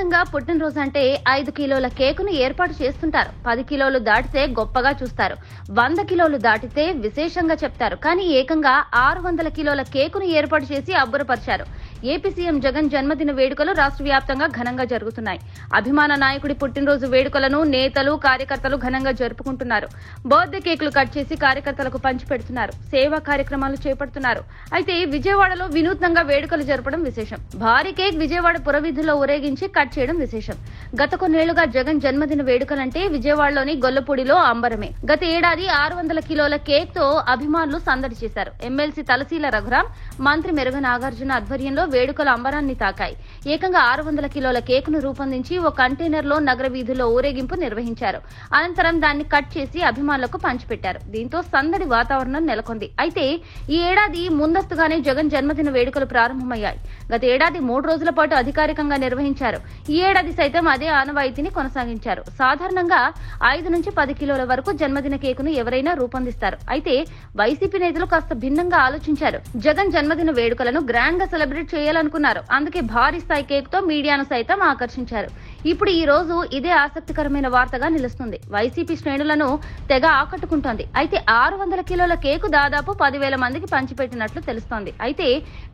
సాధారణంగా పుట్టినరోజు అంటే 5 కిలోల కేకును ఏర్పాటు చేస్తుంటారు. 10 కిలోలు దాటితే గొప్పగా చూస్తారు. 100 కిలోలు దాటితే విశేషంగా చెప్తారు. కానీ ఏకంగా 600 కిలోల కేకును ఏర్పాటు చేసి అబ్బురపరిచారు. ఏపీ సీఎం జగన్ జన్మదిన వేడుకలు రాష్ట్ర వ్యాప్తంగా ఘనంగా జరుగుతున్నాయి. అభిమాన నాయకుడి పుట్టినరోజు వేడుకలను నేతలు, కార్యకర్తలు ఘనంగా జరుపుకుంటున్నారు. బర్త్డే కేకులు కట్ చేసి కార్యకర్తలకు పంచిపెడుతున్నారు. సేవా కార్యక్రమాలు చేపడుతున్నారు. అయితే విజయవాడలో వినూత్నంగా వేడుకలు జరపడం విశేషం. భారీ కేక్ విజయవాడ పురవీధుల్లో ఊరేగించి కట్ చేయడం విశేషం. గత కొన్నేళ్లుగా జగన్ జన్మదిన వేడుకలంటే విజయవాడలోని గొల్లపూడిలో అంబరమే. గత ఏడాది 600 కిలోల కేక్ తో అభిమానులు సందడి చేశారు. ఎమ్మెల్సీ తలసీల రఘురాం, మంత్రి మెరుగ నాగార్జున ఆధ్వర్యంలో వేడుకలు అంబరాన్ని తాకాయి. ఏకంగా 600 కిలోల కేకును రూపొందించి ఓ కంటైనర్ లో నగర వీధుల్లో ఊరేగింపు నిర్వహించారు. అనంతరం దాన్ని కట్ చేసి అభిమానులకు పంచిపెట్టారు. దీంతో సందడి వాతావరణం నెలకొంది. అయితే ఈ ఏడాది ముందస్తుగానే జగన్ జన్మదిన వేడుకలు ప్రారంభమయ్యాయి. గత ఏడాది 3 రోజుల పాటు అధికారికంగా నిర్వహించారు. ఈ ఏడాది సైతం అదే ఆనవాయితీని కొనసాగించారు. సాధారణంగా 5 నుంచి 10 కిలోల వరకు జన్మదిన కేకును ఎవరైనా రూపొందిస్తారు. అయితే వైసీపీ నేతలు కాస్త భిన్నంగా ఆలోచించారు. జగన్ జన్మదిన వేడుకలను గ్రాండ్ గా సెలబ్రేట్ చేయాలనుకున్నారు. అందుకే భారీ స్థాయి కేక్ తో మీడియాను సైతం ఆకర్షించారు. ఇప్పుడు ఈ రోజు ఇదే ఆసక్తికరమైన వార్తగా నిలుస్తుంది. వైసీపీ శ్రేణులను తెగ ఆకట్టుకుంటోంది. అయితే 600 కిలోల కేకు దాదాపు 10,000 మందికి పంచిపెట్టినట్లు తెలుస్తోంది. అయితే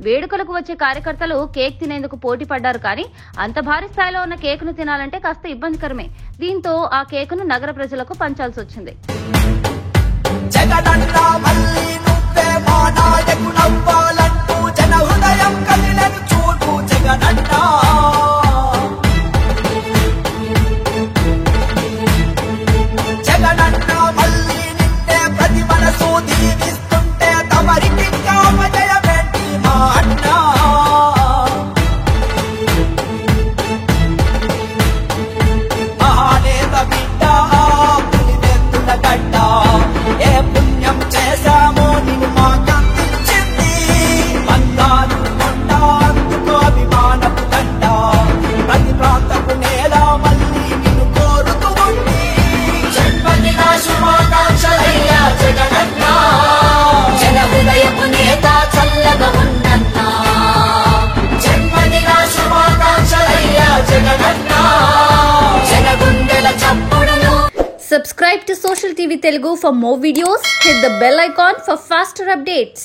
వేడుకలకు వచ్చే కార్యకర్తలు కేక్ తినేందుకు పోటీ పడ్డారు. కానీ అంత భారీ స్థాయిలో ఉన్న కేకును తినాలంటే కాస్త ఇబ్బందికరమే. దీంతో ఆ కేకును నగర ప్రజలకు పంచాల్సి వచ్చింది. Subscribe to Social TV Telugu for more videos. Hit the bell icon for faster updates.